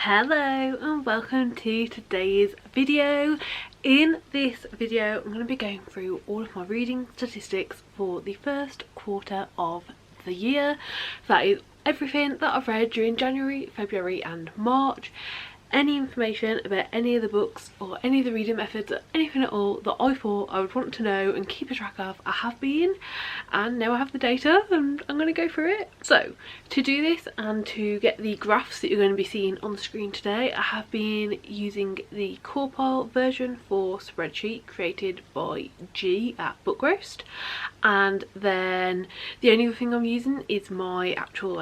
Hello and welcome to today's video. In this video I'm going to be going through all of my reading statistics for the first quarter of the year. That is everything that I've read during January, February and March. Any information about any of the books or any of the reading methods or anything at all that I thought I would want to know and keep a track of, I have been, and now I have the data and I'm going to go through it. So to do this and to get the graphs that you're going to be seeing on the screen today, I have been using the Corpile version for spreadsheet created by G at Book Roast, and then the only other thing I'm using is my actual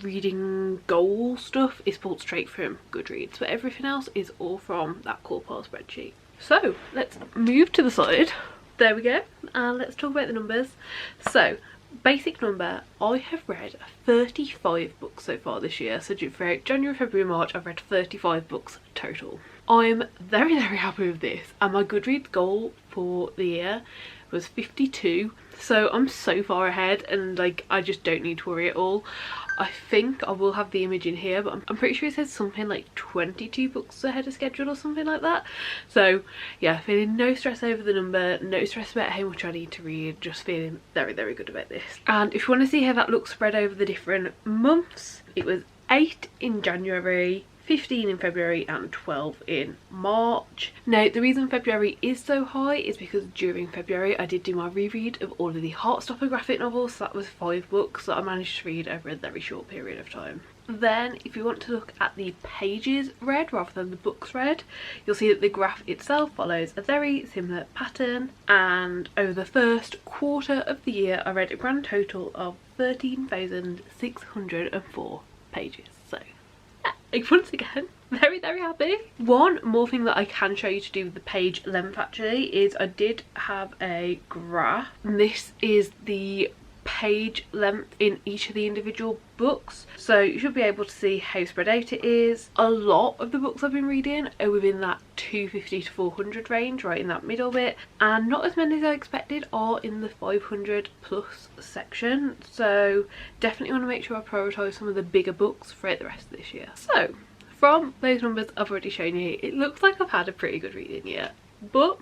reading goal stuff is pulled straight from Goodreads, but everything else is all from that Corpile spreadsheet. So let's move to the side. There we go, and let's talk about the numbers. So basic number, I have read 35 books so far this year. So throughout January, February, March I've read 35 books total. I'm very happy with this, and my Goodreads goal for the year was 52, so I'm so far ahead, and I just don't need to worry at all. I think I will have the image in here, but I'm pretty sure it says something like 22 books ahead of schedule or something like that. So yeah, feeling no stress over the number, no stress about how much I need to read, just feeling very good about this. And if you want to see how that looks spread over the different months, it was 8 in January, 15 in February and 12 in March. Now the reason February is so high is because during February I did do my reread of all of the Heartstopper graphic novels. So that was 5 books that I managed to read over a very short period of time. Then if you want to look at the pages read rather than the books read, you'll see that the graph itself follows a very similar pattern, and over the first quarter of the year I read a grand total of 13,604 pages. So once again, very happy. One more thing that I can show you to do with the page length actually is I did have a graph, and this is the page length in each of the individual books, so you should be able to see how spread out it is. A lot of the books I've been reading are within that 250 to 400 range, right in that middle bit, and not as many as I expected are in the 500 plus section, so definitely want to make sure I prioritise some of the bigger books throughout the rest of this year. So from those numbers I've already shown you, it looks like I've had a pretty good reading year, but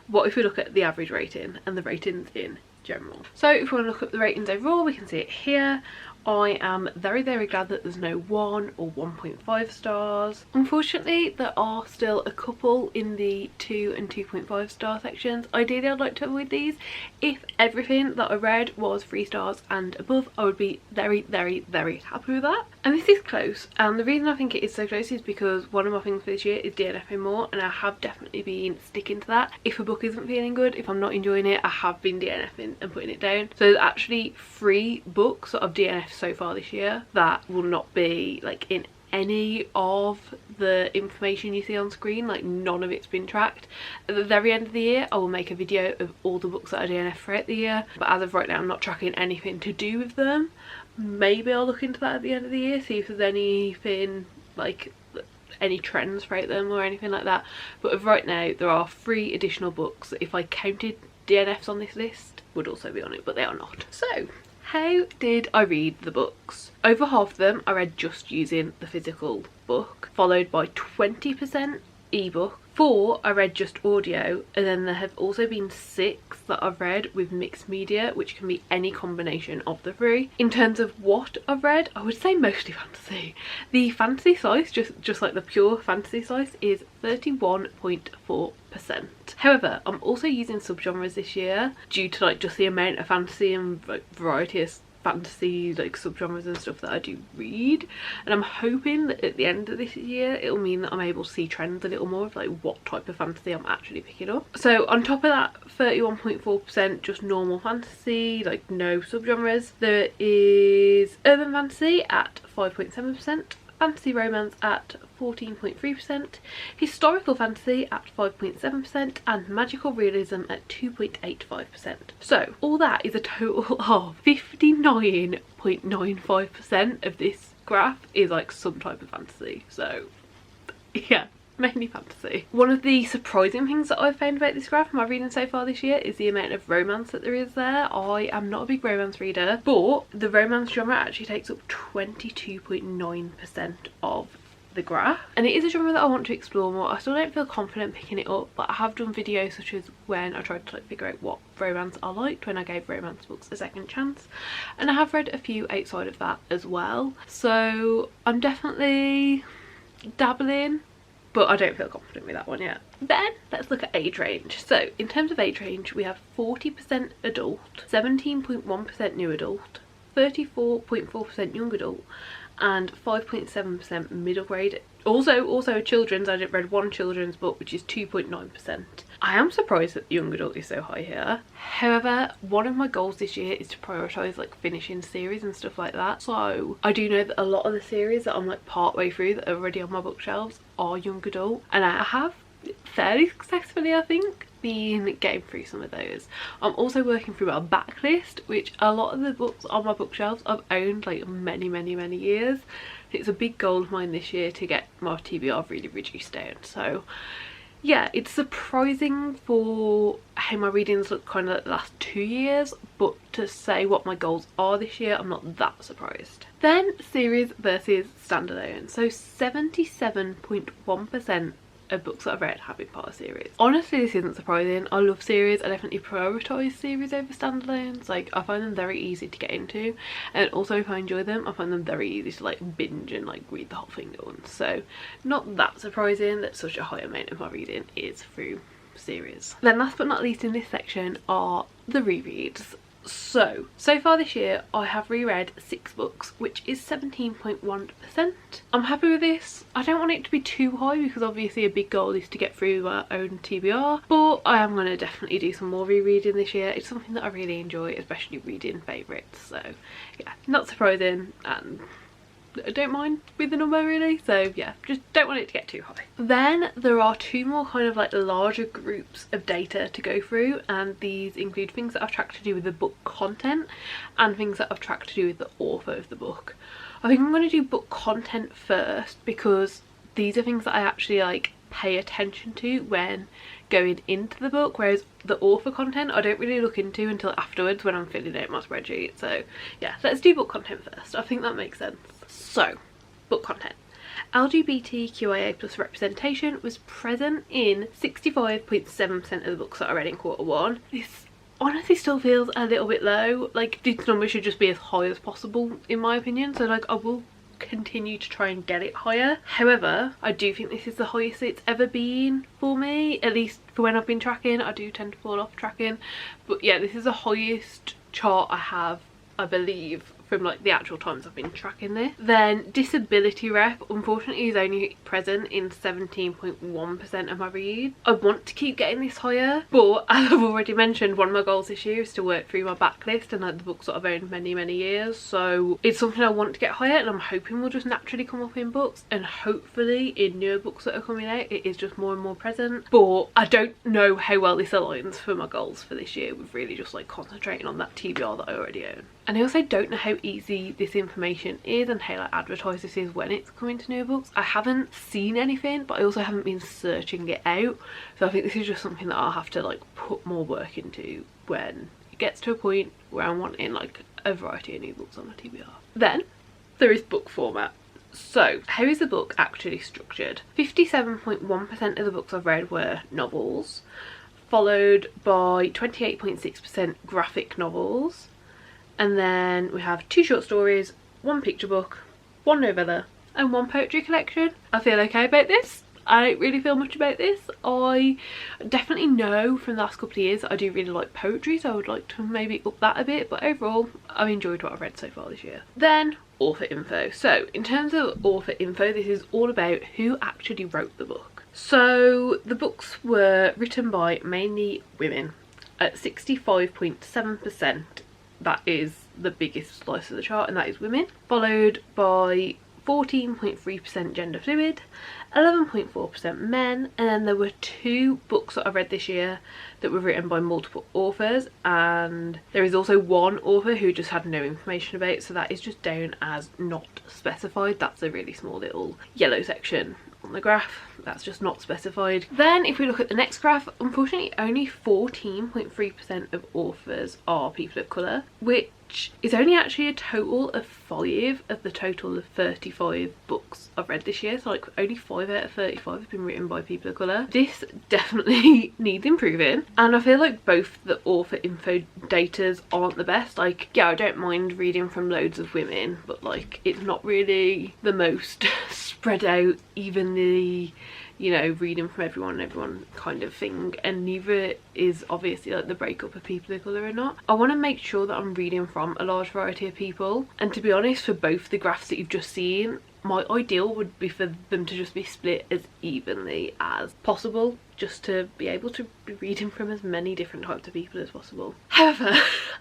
what if we look at the average rating and the ratings in general? So if we want to look at the ratings overall, we can see it here. I am very glad that there's no 1 or 1.5 stars. Unfortunately there are still a couple in the 2 and 2.5 star sections. Ideally I'd like to avoid these. If everything that I read was 3 stars and above, I would be very happy with that. And this is close, and the reason I think it is so close is because one of my things for this year is DNFing more, and I have definitely been sticking to that. If a book isn't feeling good, if I'm not enjoying it, I have been DNFing and putting it down. So there's actually 3 books that I've DNF'd so far this year that will not be in any of the information you see on screen. None of it's been tracked. At the very end of the year I will make a video of all the books that I DNF throughout the year, but as of right now I'm not tracking anything to do with them. Maybe I'll look into that at the end of the year, see if there's anything any trends throughout them or anything like that. But of right now there are 3 additional books that if I counted DNFs on this list would also be on it, but they are not. So how did I read the books? Over half of them I read just using the physical book, followed by 20% ebook, 4 I read just audio, and then there have also been 6 that I've read with mixed media, which can be any combination of the 3. In terms of what I've read, I would say mostly fantasy. The fantasy slice, just like the pure fantasy slice, is 31.4%. However, I'm also using subgenres this year due to just the amount of fantasy and variety of fantasy subgenres and stuff that I do read, and I'm hoping that at the end of this year it'll mean that I'm able to see trends a little more of what type of fantasy I'm actually picking up. So on top of that 31.4% just normal fantasy, no subgenres, there is urban fantasy at 5.7%, fantasy romance at 14.3%, historical fantasy at 5.7%, and magical realism at 2.85%. So all that is a total of 59.95% of this graph is some type of fantasy. So yeah, mainly fantasy. One of the surprising things that I've found about this graph, my reading so far this year, is the amount of romance that there is there. I am not a big romance reader, but the romance genre actually takes up 22.9% of the graph, and it is a genre that I want to explore more. I still don't feel confident picking it up, but I have done videos such as when I tried to like figure out what romance I liked, when I gave romance books a second chance, and I have read a few outside of that as well, so I'm definitely dabbling, but I don't feel confident with that one yet. Then let's look at age range. So in terms of age range, we have 40% adult, 17.1% new adult, 34.4% young adult, and 5.7% middle grade. Also children's. I read one children's book, which is 2.9%. I am surprised that young adult is so high here. However, one of my goals this year is to prioritise like finishing series and stuff like that. So I do know that a lot of the series that I'm like part way through that are already on my bookshelves are young adult, and I have fairly successfully, I think, been getting through some of those. I'm also working through our backlist, which a lot of the books on my bookshelves I've owned like many years. It's a big goal of mine this year to get my TBR really reduced down. So yeah, it's surprising for how my readings look kind of the last 2 years, but to say what my goals are this year, I'm not that surprised. Then series versus standalone. So 77.1% of books that I've read have been part of series. Honestly, this isn't surprising. I love series. I definitely prioritise series over standalones. Like, I find them very easy to get into, and also if I enjoy them, I find them very easy to like binge and like read the whole thing at once. So not that surprising that such a high amount of my reading is through series. Then last but not least in this section are the rereads. So far this year I have reread 6 books, which is 17.1%. I'm happy with this. I don't want it to be too high because obviously a big goal is to get through my own TBR, but I am going to definitely do some more rereading this year. It's something that I really enjoy, especially reading favourites. So yeah, not surprising, and I don't mind with the number really, so yeah, just don't want it to get too high. Then there are 2 more kind of like larger groups of data to go through, and these include things that I've tracked to do with the book content and things that I've tracked to do with the author of the book. I think I'm going to do book content first because these are things that I actually like pay attention to when going into the book, whereas the author content I don't really look into until afterwards when I'm filling out my spreadsheet. So yeah, let's do book content first. I think that makes sense. So, book content. LGBTQIA plus representation was present in 65.7% of the books that I read in Q1. This honestly still feels a little bit low. Like, this number should just be as high as possible in my opinion, so like I will continue to try and get it higher. However, I do think this is the highest it's ever been for me, at least for when I've been tracking. I do tend to fall off tracking, but yeah, this is the highest chart I have, I believe, from like the actual times I've been tracking this. Then disability rep unfortunately is only present in 17.1% of my read. I want to keep getting this higher, but as I've already mentioned, one of my goals this year is to work through my backlist and like the books that I've owned many years, so it's something I want to get higher, and I'm hoping will just naturally come up in books, and hopefully in newer books that are coming out it is just more and more present. But I don't know how well this aligns for my goals for this year with really just like concentrating on that TBR that I already own. And I also don't know how easy this information is and how like advertised this is when it's coming to new books. I haven't seen anything, but I also haven't been searching it out, so I think this is just something that I'll have to like put more work into when it gets to a point where I'm wanting like a variety of new books on my TBR. Then there is book format. So how is the book actually structured? 57.1% of the books I've read were novels, followed by 28.6% graphic novels. And then we have 2 short stories, 1 picture book, 1 novella, and 1 poetry collection. I feel okay about this. I don't really feel much about this. I definitely know from the last couple of years that I do really like poetry, so I would like to maybe up that a bit, but overall I've enjoyed what I've read so far this year. Then author info. So in terms of author info, this is all about who actually wrote the book. So the books were written by mainly women at 65.7%. That is the biggest slice of the chart, and that is women, followed by 14.3% gender fluid, 11.4% men, and then there were 2 books that I read this year that were written by multiple authors, and there is also 1 author who just had no information about, so that is just down as not specified. That's a really small little yellow section on the graph that's just not specified. Then if we look at the next graph, unfortunately only 14.3% of authors are people of colour, which which is only actually a total of 5 of the total of 35 books I've read this year. So like only 5 out of 35 have been written by people of colour. This definitely needs improving, and I feel like both the author info datas aren't the best. Like, yeah, I don't mind reading from loads of women, but like it's not really the most spread out evenly, you know, reading from everyone kind of thing, and neither is obviously like the breakup of people of colour or not. I want to make sure that I'm reading from a large variety of people, and to be honest, for both the graphs that you've just seen, my ideal would be for them to just be split as evenly as possible, just to be able to be reading from as many different types of people as possible. However,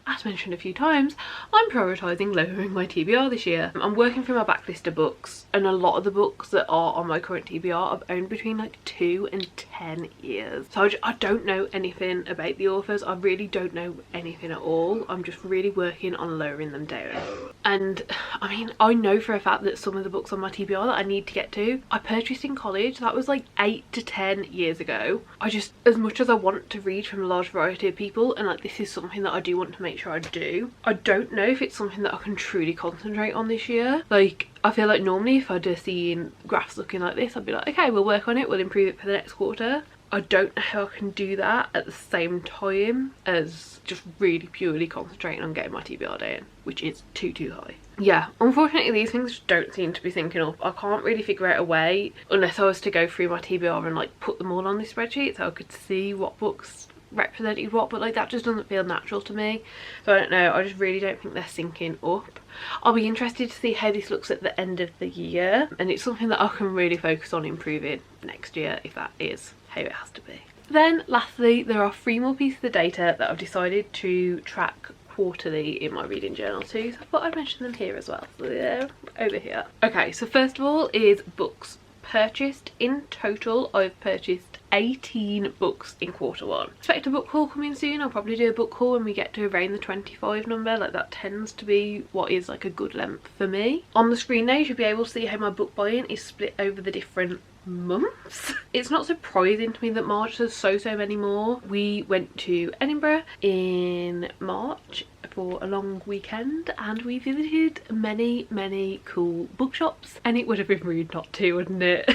as mentioned a few times, I'm prioritising lowering my TBR this year. I'm working through my backlist of books, and a lot of the books that are on my current TBR I've owned between like 2 and 10 years. So I don't know anything about the authors. I really don't know anything at all. I'm just really working on lowering them down. And I mean, I know for a fact that some of the books on my TBR that I need to get to, I purchased in college. That was like 8 to 10 years ago. I just, as much as I want to read from a large variety of people, and like this is something that I do want to make sure I do, I don't know if it's something that I can truly concentrate on this year. Like, I feel like normally if I'd have seen graphs looking like this, I'd be like, okay, we'll work on it, we'll improve it for the next quarter. I don't know how I can do that at the same time as just really purely concentrating on getting my TBR down, which is too high. Yeah, unfortunately these things don't seem to be syncing up. I can't really figure out a way, unless I was to go through my TBR and like put them all on this spreadsheet so I could see what books represented what, but like that just doesn't feel natural to me. So I don't know, I just really don't think they're syncing up. I'll be interested to see how this looks at the end of the year, and it's something that I can really focus on improving next year if that is how it has to be. Then lastly, there are 3 more pieces of data that I've decided to track quarterly in my reading journal too, so I thought I'd mention them here as well. So they're over here. Okay, so first of all is books purchased. In total I've purchased 18 books in quarter 1. Expect a book haul coming soon. I'll probably do a book haul when we get to around the 25 number. Like that tends to be what is like a good length for me. On the screen now you should be able to see how my book buying is split over the different months. It's not surprising to me that March there's so many more. We went to Edinburgh in March for a long weekend and we visited many cool bookshops, and it would have been rude not to, wouldn't it?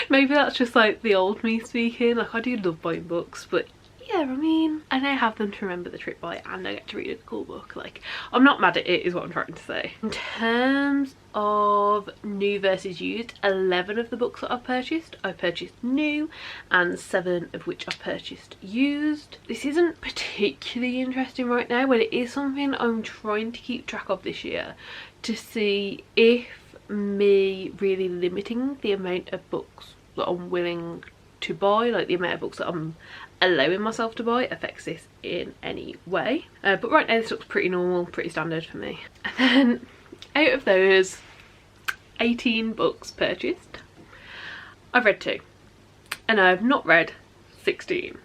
Maybe that's just like the old me speaking. Like, I do love buying books, but yeah, I mean, I now have them to remember the trip by, and I get to read a cool book. Like, I'm not mad at it is what I'm trying to say. In terms of new versus used, 11 of the books that I've purchased new, and 7 of which I've purchased used. This isn't particularly interesting right now, but it is something I'm trying to keep track of this year to see if me really limiting the amount of books that I'm willing to buy, like the amount of books that I'm allowing myself to buy, affects this in any way. But right now this looks pretty normal, pretty standard for me. And then out of those 18 books purchased, I've read 2 and I've not read 16.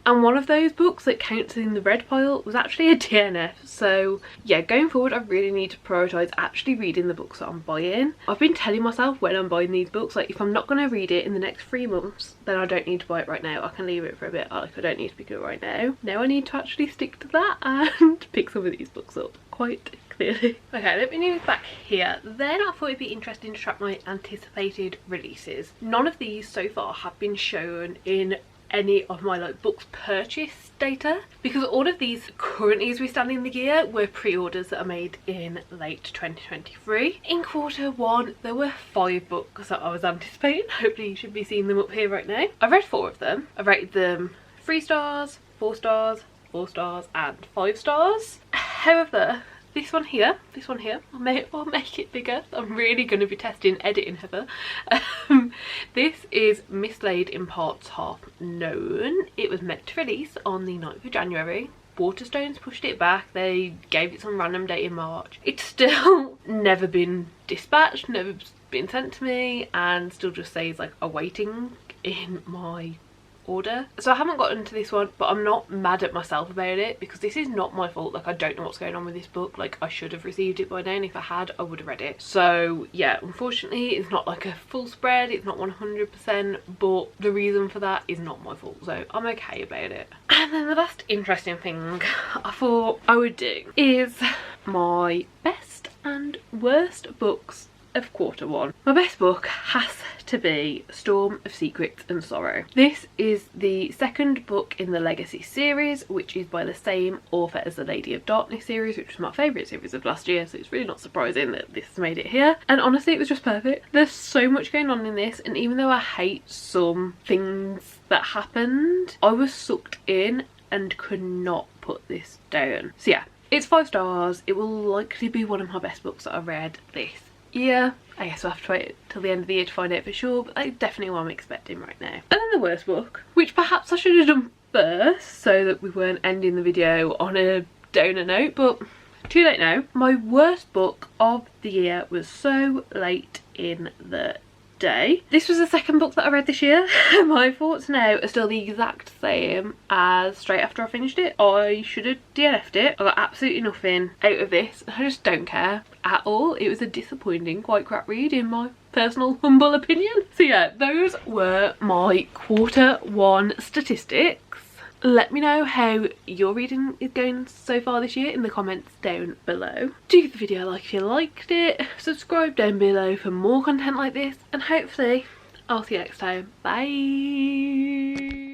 And one of those books that counts in the red pile was actually a DNF. So yeah, going forward I really need to prioritise actually reading the books that I'm buying. I've been telling myself when I'm buying these books, like if I'm not going to read it in the next 3 months, then I don't need to buy it right now. I can leave it for a bit. Like, I don't need to pick it up right now. Now I need to actually stick to that and pick some of these books up quite clearly. Okay, let me move back here. Then I thought it'd be interesting to track my anticipated releases. None of these so far have been shown in any of my like books purchased data, because all of these currently as we stand in the year were pre-orders that are made in late 2023. In quarter 1 there were 5 books that I was anticipating. Hopefully you should be seeing them up here right now. I've read 4 of them. I rated them 3 stars, 4 stars, 4 stars and 5 stars. However, this one here, I'll make it bigger. I'm really going to be testing editing, Heather. This is Mislaid in Parts Half Known. It was meant to release on the 9th of January. Waterstones pushed it back. They gave it some random date in March. It's still never been dispatched, never been sent to me, and still just says like awaiting in my order. So I haven't gotten to this one, but I'm not mad at myself about it because this is not my fault. Like, I don't know what's going on with this book. Like, I should have received it by now, and if I had, I would have read it. So yeah, unfortunately it's not like a full spread, it's not 100%, but the reason for that is not my fault, so I'm okay about it. And then the last interesting thing I thought I would do is my best and worst books of quarter one. My best book has to be Storm of Secrets and Sorrow. This is the second book in the Legacy series, which is by the same author as the Lady of Darkness series, which was my favourite series of last year, so it's really not surprising that this made it here. And honestly, it was just perfect. There's so much going on in this, and even though I hate some things that happened, I was sucked in and could not put this down. So yeah, it's 5 stars. It will likely be one of my best books that I've read this year. I guess we'll have to wait till the end of the year to find out for sure, but that's definitely what I'm expecting right now. And then the worst book, which perhaps I should have done first so that we weren't ending the video on a downer note, but too late now. My worst book of the year was So Late in the Day. This was the second book that I read this year. My thoughts now are still the exact same as straight after I finished it. I should have DNF'd it. I got absolutely nothing out of this. I just don't care at all. It was a disappointing, quite crap read in my personal humble opinion. So yeah, those were my quarter one statistics. Let me know how your reading is going so far this year in the comments down below. Do give the video a like if you liked it, subscribe down below for more content like this, and hopefully I'll see you next time. Bye!